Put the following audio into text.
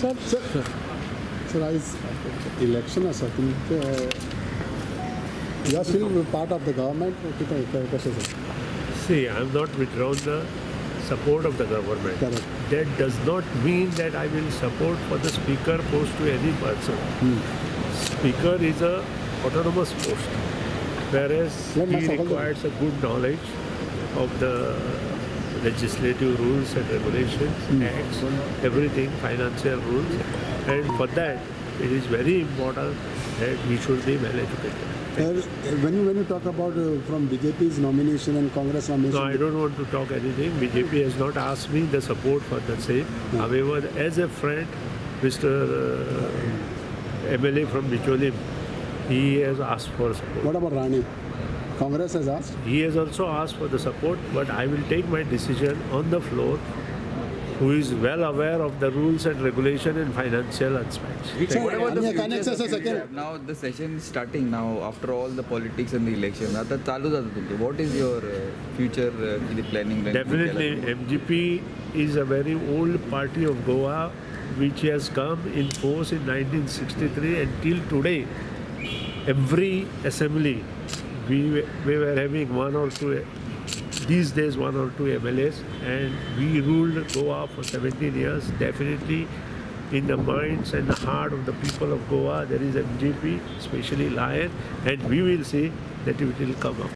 Sir, as election or something, you are still part of the government. See, I am not withdrawn the support of the government. Correct. That does not mean that I will support for the speaker post to any person. Speaker is a autonomous post, whereas he requires a good knowledge of the legislative rules and regulations, acts, everything, financial rules, and for that it is very important that he should be well educated. When you talk about from BJP's nomination and Congress nomination, No, I don't want to talk anything. BJP has not asked me the support for the same. However, as a friend, Mr. MLA from Bicholim, he has asked for support. what about Rani? Congress has asked. He has also asked for the support, but I will take my decision on the floor, who is well aware of the rules and regulation and financial aspects. What about the future? Now the session is starting now after all the politics and the election. What is your future planning? Definitely, MGP is a very old party of Goa which has come in force in 1963 and till today. Every assembly we were having one or two, these days 1 or 2 MLAs, and we ruled Goa for 17 years. Definitely in the minds and the heart of the people of Goa there is MGP, especially Lion, and we will see that it will come up.